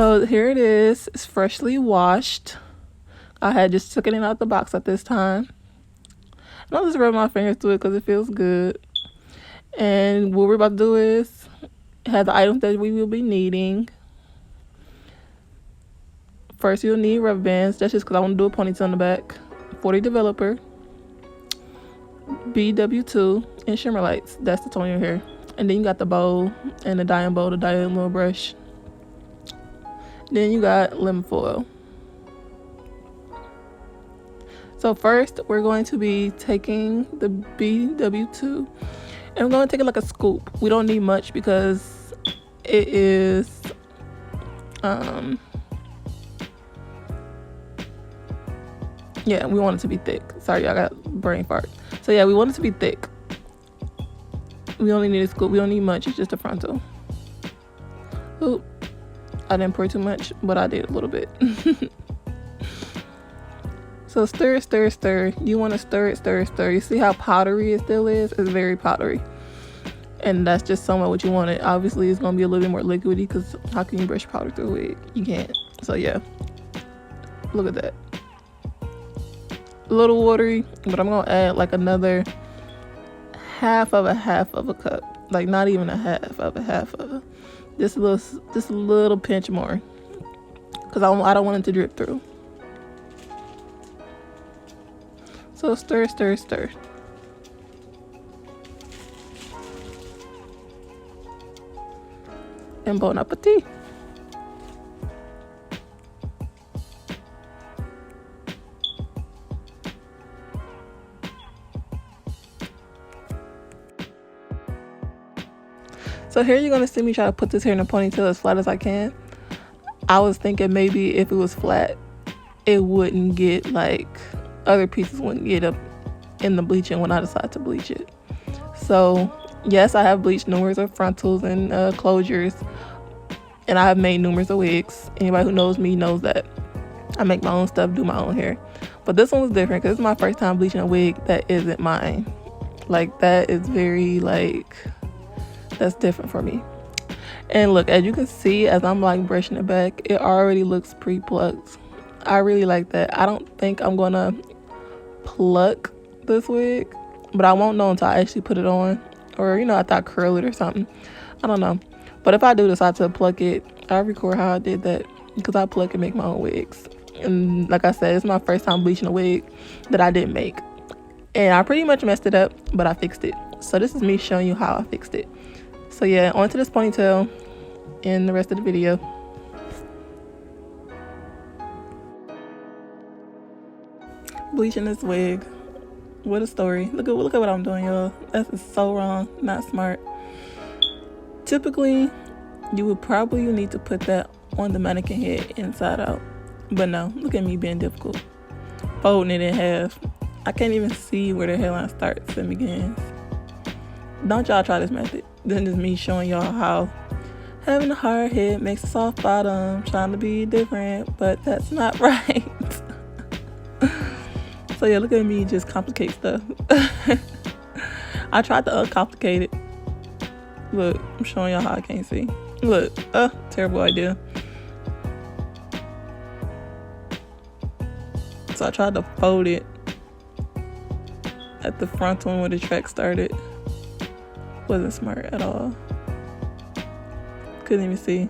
So here it is. It's freshly washed. I had just taken it out the box at this time. And I'll just rub my fingers through it because it feels good. And what we're about to do is have the items that we will be needing. First, you'll need rubber bands. That's just because I want to do a ponytail in the back. 40 developer, BW2, and shimmer lights. That's to tone your hair. And then you got the bowl and the dyeing bowl, the dyeing little brush. Then you got lemon foil. So first, we're going to be taking the BW2 and we're going to take it like a scoop. We don't need much because it is yeah, we want it to be thick. Sorry, I got brain fart. So yeah, we want it to be thick. We only need a scoop. We don't need much. It's just a frontal. Oop, I didn't pour too much, but I did a little bit. So stir, stir, stir. You want to stir it, stir, stir. You see how powdery it still is? It's very powdery. And that's just somewhat what you want it. Obviously, it's going to be a little bit more liquidy because how can you brush powder through a wig? You can't. So yeah, look at that. A little watery, but I'm going to add like another half of a cup. Like not even a half of a. Just a little pinch more. Because I don't want it to drip through. So stir, stir, stir. And bon appetit. So here you're going to see me try to put this hair in a ponytail as flat as I can. I was thinking maybe if it was flat, it wouldn't get like, other pieces wouldn't get up in the bleaching when I decide to bleach it. So yes, I have bleached numerous of frontals and closures, and I have made numerous of wigs. Anybody who knows me knows that I make my own stuff, do my own hair. But this one was different because it's my first time bleaching a wig that isn't mine. Like that is very like, that's different for me. And look, as you can see, as I'm like brushing it back, it already looks pre-plucked. I really like that. I don't think I'm gonna pluck this wig, but I won't know until I actually put it on, or you know, after I curl it or something. I don't know. But if I do decide to pluck it, I'll record how I did that because I pluck and make my own wigs. And like I said, it's my first time bleaching a wig that I didn't make, and I pretty much messed it up, but I fixed it. So this is me showing you how I fixed it. So yeah, onto this ponytail in the rest of the video. Bleaching this wig. What a story. Look at what I'm doing, y'all. That is so wrong. Not smart. Typically, you would probably need to put that on the mannequin head inside out. But no, look at me being difficult. Folding it in half. I can't even see where the hairline starts and begins. Don't y'all try this method. This is me showing y'all how having a hard head makes a soft bottom. Trying to be different, but that's not right. So yeah, look at me just complicate stuff. I tried to uncomplicate it. Look, I'm showing y'all how I can't see. Look, terrible idea. So I tried to fold it at the front one where the track started. Wasn't smart at all. Couldn't even see.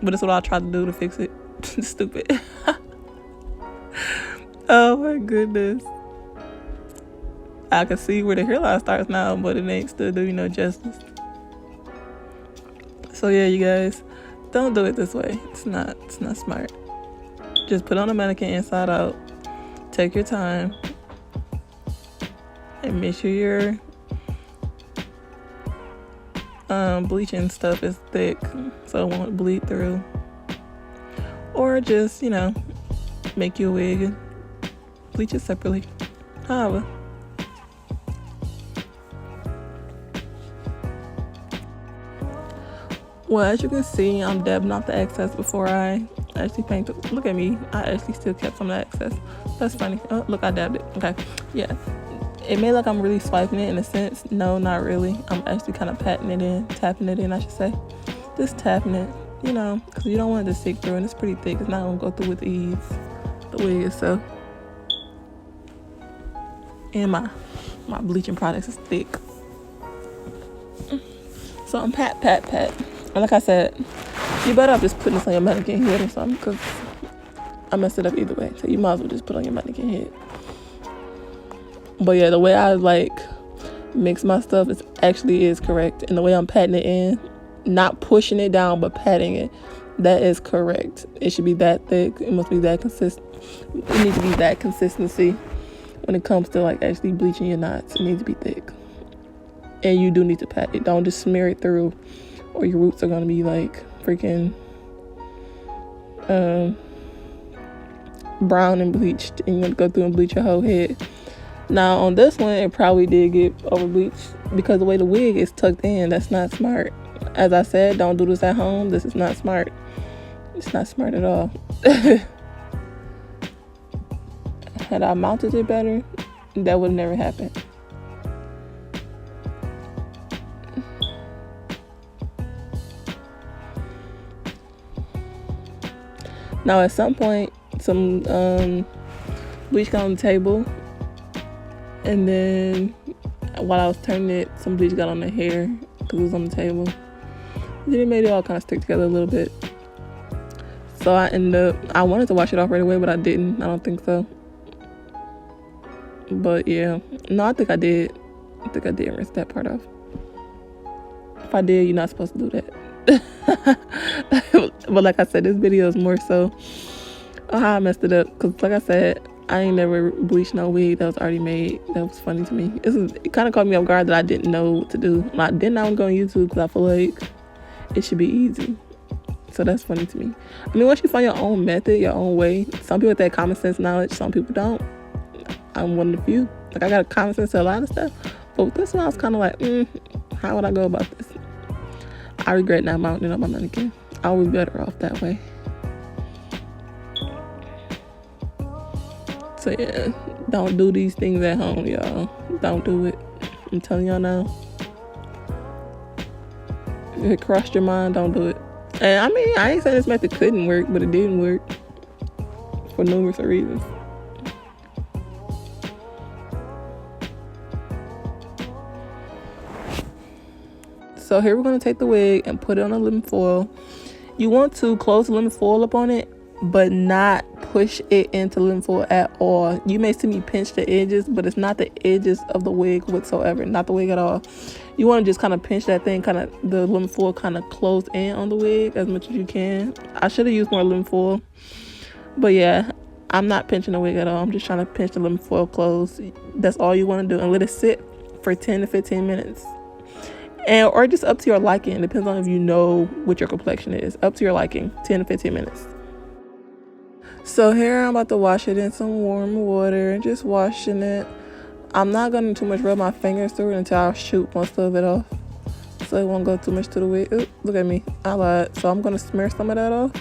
But that's what I tried to do to fix it. Stupid. Oh my goodness. I can see where the hairline starts now, but it ain't still doing no justice. So yeah, you guys, don't do it this way. It's not smart. Just put on a mannequin inside out. Take your time. And make sure your bleaching stuff is thick so it won't bleed through. Or just, you know, make you a wig and bleach it separately. However. Well, as you can see, I'm dabbing off the excess before I actually paint it. Look at me. I actually still kept some of the excess. That's funny. Oh, look, I dabbed it. Okay. Yeah. It made like I'm really swiping it in a sense. No, not really. I'm actually kind of patting it in, tapping it in, I should say. Just tapping it you know, because you don't want it to stick through, and it's pretty thick. It's not gonna go through with ease, the wig itself. And my bleaching products is thick. So I'm pat. And like I said, you better off just putting this on your mannequin head or something, because I messed it up either way. So you might as well just put it on your mannequin head. But yeah, the way I like mix my stuff is correct. And the way I'm patting it in, not pushing it down, but patting it, that is correct. It should be that thick. It must be that consistent. It needs to be that consistency when it comes to like actually bleaching your knots. It needs to be thick. And you do need to pat it. Don't just smear it through, or your roots are gonna be like freaking brown and bleached, and you're gonna go through and bleach your whole head. Now on this one, it probably did get over bleached because the way the wig is tucked in, that's not smart. As I said, don't do this at home. This is not smart. It's not smart at all. Had I mounted it better, that would have never happened. Now at some point, some bleach got on the table, and then while I was turning it, some bleach got on the hair because it was on the table. Then it made it all kind of stick together a little bit. So I wanted to wash it off right away, but I didn't. I don't think so. But yeah, no, I think I did. I think I did rinse that part off. If I did, you're not supposed to do that. But like I said, this video is more so on how I messed it up, because like I said, I ain't never bleached no wig that was already made. That was funny to me. It kind of caught me off guard that I didn't know what to do. I didn't want to go on YouTube because I feel like it should be easy. So that's funny to me. I mean, once you find your own method, your own way, some people have that common sense knowledge, some people don't. I'm one of the few. Like, I got a common sense to a lot of stuff, but with this one I was kind of like, how would I go about this? I regret not mounting it on my mannequin. I would be better off that way. So yeah, don't do these things at home, y'all. Don't do it. I'm telling y'all now. If it crossed your mind, don't do it. And I mean, I ain't saying this method couldn't work, but it didn't work for numerous reasons. So here we're going to take the wig and put it on a lemon foil. You want to close the lemon foil up on it, but not push it into lemon foil at all. You may see me pinch the edges, but it's not the edges of the wig whatsoever. Not the wig at all. You want to just kind of pinch that thing, kind of the lemon foil kind of closed in on the wig as much as you can. I should have used more lemon foil, but yeah, I'm not pinching the wig at all. I'm just trying to pinch the lemon foil closed. That's all you want to do, and let it sit for 10 to 15 minutes. Or just up to your liking. It depends on if you know what your complexion is. Up to your liking, 10 to 15 minutes. So here I'm about to wash it in some warm water, just washing it. I'm not going to too much rub my fingers through it until I shoot most of it off, so it won't go too much to the wig. Ooh, look at me, I lied. So I'm going to smear some of that off.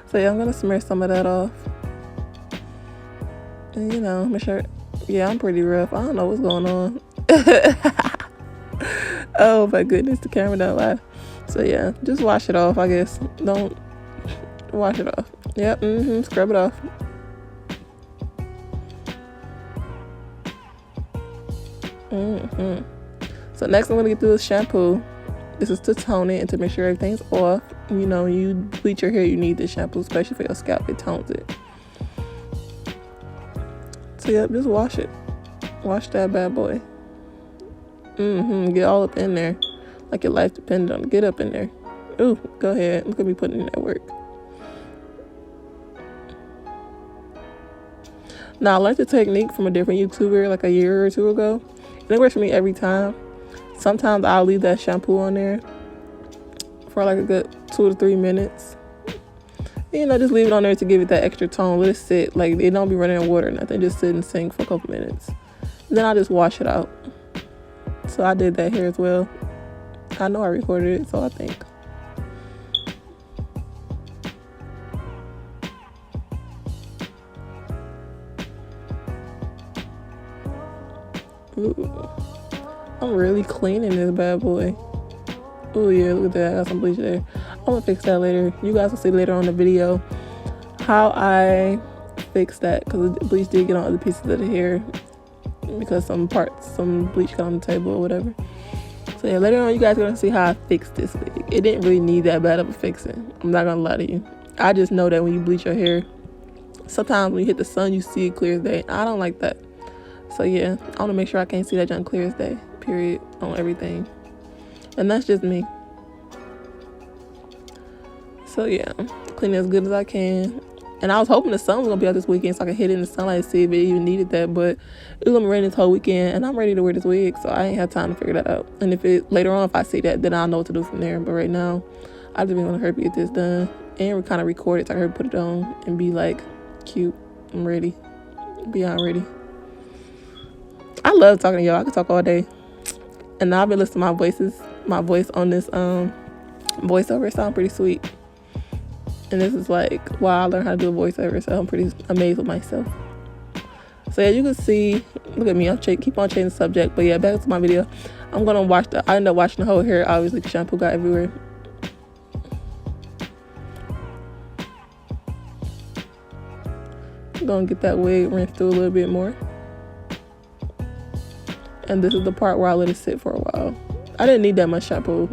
So yeah, I'm going to smear some of that off. And you know, make sure, yeah, I'm pretty rough. I don't know what's going on. Oh my goodness, the camera don't lie. So yeah, just wash it off, I guess. Don't wash it off. Yep, scrub it off. So next I'm gonna get through is shampoo. This is to tone it and to make sure everything's off. You know, you bleach your hair, you need this shampoo, especially for your scalp. It tones it. So yep, just wash it. Wash that bad boy. Get all up in there, like your life depended on it. Get up in there. Ooh, go ahead. Look at me putting in that work. Now, I learned the technique from a different YouTuber like a year or two ago. And it works for me every time. Sometimes I'll leave that shampoo on there for like a good 2 to 3 minutes. You know, just leave it on there to give it that extra tone. Let it sit. Like, it don't be running in water or nothing. Just sit and sink for a couple minutes. And then I'll just wash it out. So I did that here as well. I know I recorded it, so I think. Ooh. I'm really cleaning this bad boy. Oh yeah, look at that. I got some bleach there. gonna fix that later. You guys will see later on the video how I fixed that, because the bleach did get on other pieces of the hair because some bleach got on the table or whatever. So yeah, later on you guys are gonna see how I fixed this wig. It didn't really need that bad of a fixing, I'm not gonna lie to you. I just know that when you bleach your hair, sometimes when you hit the sun you see it clear as day. I don't like that. So yeah, I want to make sure I can't see that junk clear as day, period, on everything. And that's just me. So yeah, clean it as good as I can. And I was hoping the sun was gonna be out this weekend so I could hit it in the sunlight and see if it even needed that, but it was gonna rain this whole weekend and I'm ready to wear this wig, so I ain't have time to figure that out. And if it later on, if I see that, then I'll know what to do from there. But right now, I just want to hurry get this done and kind of record it so I can put it on and be like, cute, I'm ready, beyond ready. I love talking to y'all. I could talk all day. And I've been listening to my voice on this voiceover. It sounds pretty sweet. And this is like why I learned how to do a voiceover, so I'm pretty amazed with myself. So yeah, you can see, look at me, keep on changing the subject. But yeah, back to my video. I ended up washing the whole hair. Obviously the shampoo got everywhere. I'm gonna get that wig rinsed through a little bit more. And this is the part where I let it sit for a while. I didn't need that much shampoo.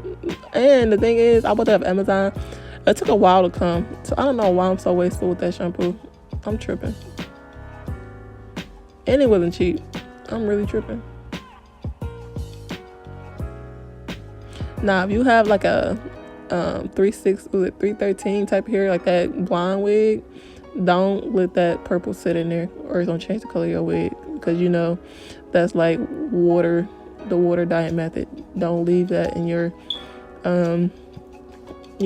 And the thing is, I bought that off Amazon. It took a while to come. So I don't know why I'm so wasteful with that shampoo. I'm tripping. And it wasn't cheap. I'm really tripping. Now, if you have like a 313 type of hair, like that blonde wig, don't let that purple sit in there or it's gonna change the color of your wig, because you know that's like the water dye method. Don't leave that in your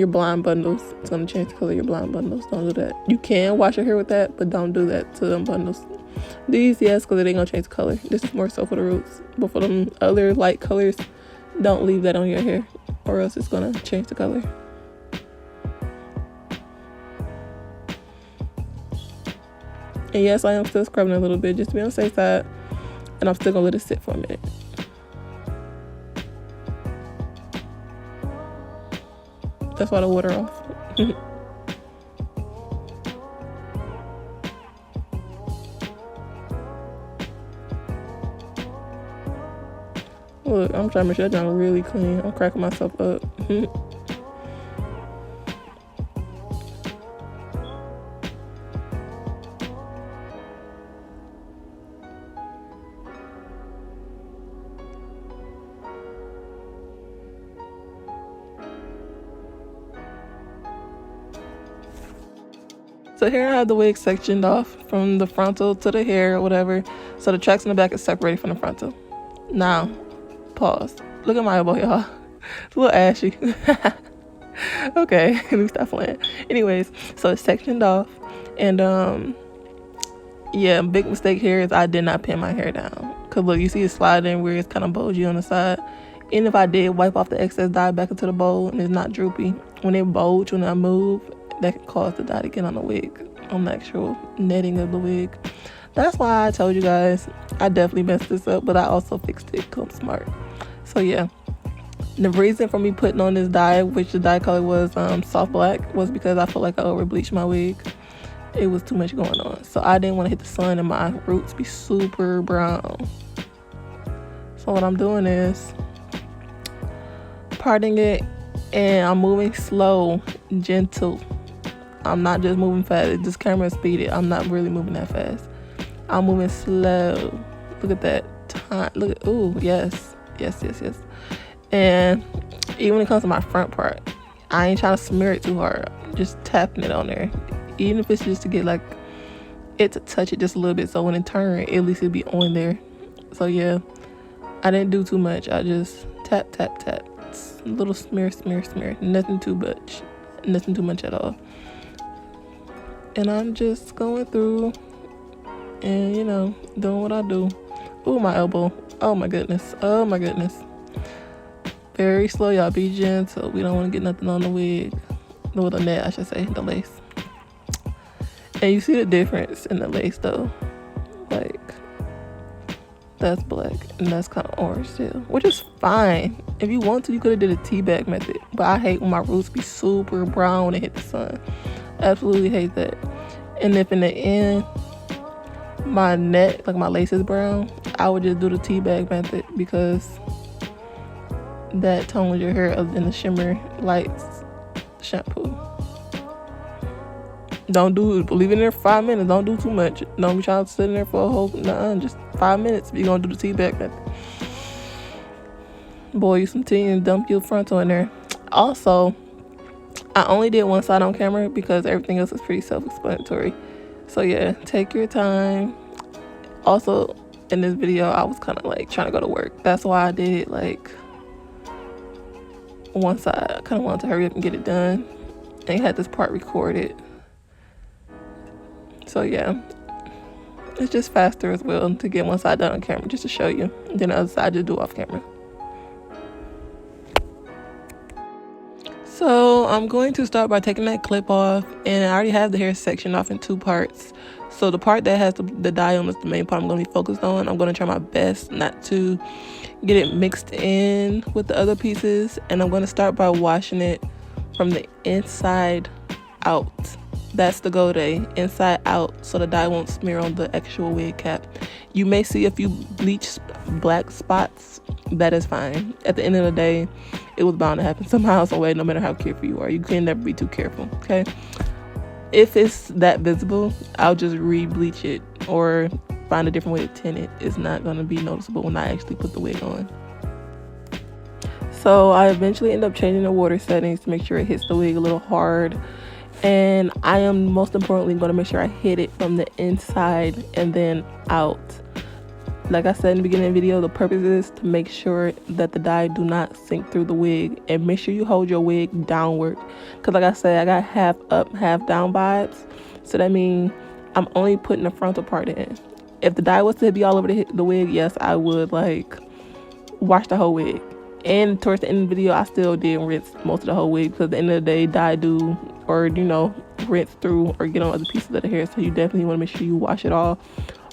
blonde bundles. It's gonna change the color of your blonde bundles. Don't do that. You can wash your hair with that, but don't do that to them bundles. These, yes, because it ain't gonna change the color. This is more so for the roots, but for them other light colors, don't leave that on your hair or else it's gonna change the color. And yes, I am still scrubbing a little bit just to be on the safe side, and I'm still gonna let it sit for a minute. That's why the water off. Look, I'm trying to make sure that joint really clean. I'm cracking myself up. So here I have the wig sectioned off from the frontal to the hair or whatever. So the tracks in the back is separated from the frontal. Now, pause. Look at my elbow, y'all. It's a little ashy. Okay, let me stop playing. Anyways, so it's sectioned off. And yeah, big mistake here is I did not pin my hair down. Cause look, you see it sliding where it's kind of bulgy on the side. And if I did wipe off the excess dye back into the bowl and it's not droopy, when it bulge, when I move, that can cause the dye to get on the wig, on the actual netting of the wig. That's why I told you guys I definitely messed this up, but I also fixed it because I'm smart. So yeah, the reason for me putting on this dye, which the dye color was soft black, was because I felt like I over bleached my wig. It was too much going on, so I didn't want to hit the sun and my roots be super brown. So what I'm doing is parting it, and I'm moving slow, gentle. I'm not just moving fast. This camera speeded. I'm not really moving that fast. I'm moving slow. Look at that time. Look at, ooh, yes. And even when it comes to my front part, I ain't trying to smear it too hard. I'm just tapping it on there. Even if it's just to get like it to touch it just a little bit, so when it turns, at least it'll be on there. So yeah, I didn't do too much. I just tap. A little smear. Nothing too much at all. And I'm just going through and, you know, doing what I do. Ooh, my elbow. Oh my goodness. Very slow, y'all. Be gentle. We don't want to get nothing on the wig. No, the net, I should say. The lace. And you see the difference in the lace, though. Like, That's black, and that's kind of orange still, which is fine. If you want to, you could have did a tea bag method, but I hate when my roots be super brown when they hit the sun. Absolutely hate that. And if in the end my net, like my lace, is brown, I would just do the tea bag method because that tones your hair other than the shimmer lights shampoo. Don't do it. Leave it in there for 5 minutes. Don't do too much. Don't be trying to sit in there for a whole, just 5 minutes if you're gonna do the tea bag method. Boil you some tea and dump your frontal in there. Also, I only did one side on camera because everything else is pretty self-explanatory. So yeah, take your time. Also, in this video, I was kind of like trying to go to work. That's why I did like one side. I kind of wanted to hurry up and get it done, and had this part recorded. So yeah, it's just faster as well to get one side done on camera, just to show you. And then the other side just do off camera. So I'm going to start by taking that clip off, and I already have the hair section off in 2 parts. So the part that has the dye on is the main part I'm going to be focused on. I'm going to try my best not to get it mixed in with the other pieces, and I'm going to start by washing it from the inside out. That's the goal day, inside out, so the dye won't smear on the actual wig cap. You may see a few bleach black spots. That is fine. At the end of the day, it was bound to happen somehow, some way, no matter how careful you are. You can never be too careful, okay? If it's that visible, I'll just re-bleach it or find a different way to tint it. It's not going to be noticeable when I actually put the wig on. So I eventually end up changing the water settings to make sure it hits the wig a little hard. And I am most importantly going to make sure I hit it from the inside and then out. Like I said in the beginning of the video, the purpose is to make sure that the dye do not sink through the wig, and make sure you hold your wig downward, because like I said, I got half up half down vibes, so that means I'm only putting the frontal part in. If the dye was to be all over the wig, yes, I would like wash the whole wig. And towards the end of the video, I still did rinse most of the whole wig, because at the end of the day, dye do, or rinse through or get on other pieces of the hair. So you definitely want to make sure you wash it all,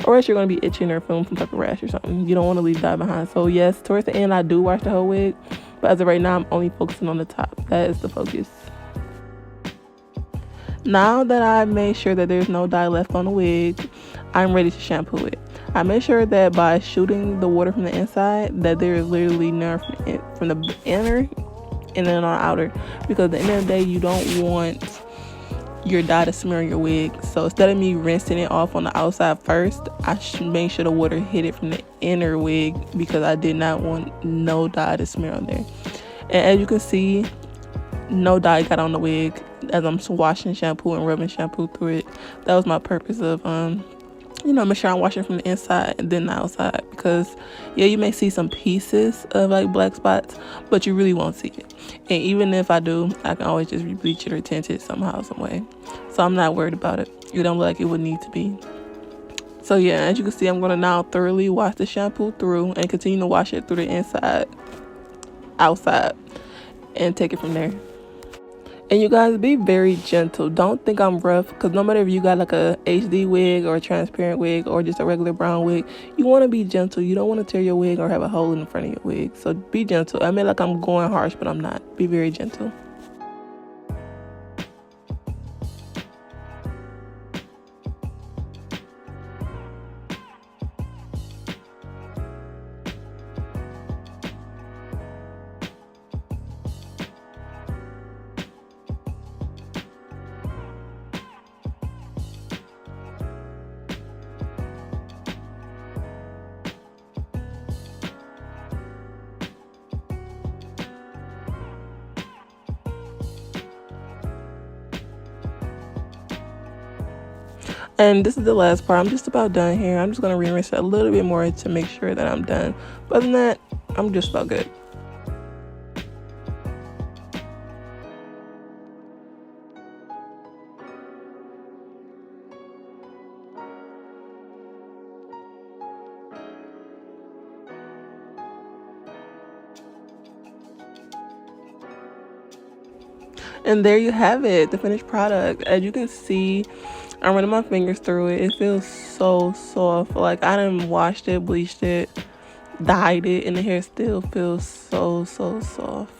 or else you're going to be itching or feeling some type of rash or something. You don't want to leave dye behind. So yes, towards the end, I do wash the whole wig, but as of right now, I'm only focusing on the top. That is the focus. Now that I've made sure that there's no dye left on the wig, I'm ready to shampoo it. I made sure that by shooting the water from the inside, that there is literally none from the inner and then on the outer, because at the end of the day, you don't want your dye to smear on your wig. So instead of me rinsing it off on the outside first, I should make sure the water hit it from the inner wig, because I did not want no dye to smear on there. And as you can see, no dye got on the wig as I'm washing shampoo and rubbing shampoo through it. That was my purpose of make sure I'm washing from the inside and then the outside, because yeah, you may see some pieces of like black spots, but you really won't see it. And even if I do, I can always just re-bleach it or tint it somehow, some way. So I'm not worried about it. It don't look like it would need to be. So yeah, as you can see, I'm going to now thoroughly wash the shampoo through and continue to wash it through the inside, outside, and take it from there. And you guys, be very gentle. Don't think I'm rough, because no matter if you got like a HD wig or a transparent wig or just a regular brown wig, you want to be gentle. You don't want to tear your wig or have a hole in the front of your wig. So be gentle. I mean, like I'm going harsh, but I'm not. Be very gentle. And this is the last part. I'm just about done here. I'm just going to re-rinse it a little bit more to make sure that I'm done. But other than that, I'm just about good. And there you have it, the finished product. As you can see, I'm running my fingers through it. It feels so soft. Like I done washed it, bleached it, dyed it, and the hair still feels so soft.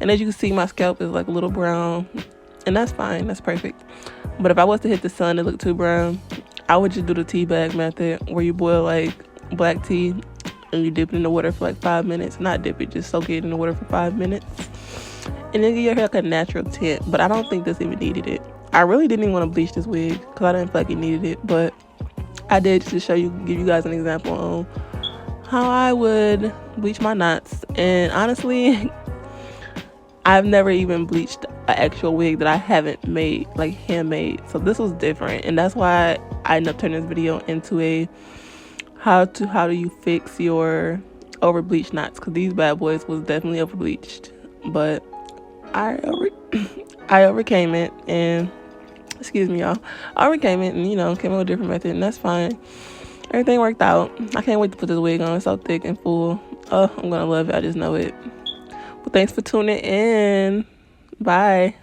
And as you can see, my scalp is like a little brown, and that's fine, that's perfect. But if I was to hit the sun and look too brown, I would just do the tea bag method, where you boil like black tea and you dip it in the water for like 5 minutes. Not dip it, just soak it in the water for 5 minutes, and then give your hair like a natural tint. But I don't think this even needed it. I really didn't even want to bleach this wig because I didn't feel like it needed it, but I did just to show you, give you guys an example on how I would bleach my knots. And honestly, I've never even bleached an actual wig that I haven't made, like handmade. So this was different, and that's why I ended up turning this video into a how do you fix your over bleached knots, because these bad boys was definitely over bleached. But I overcame it, and excuse me y'all, I overcame it, and came up with a different method, and that's fine. Everything worked out. I can't wait to put this wig on. It's so thick and full. Oh, I'm gonna love it, I just know it. Well, thanks for tuning in. Bye.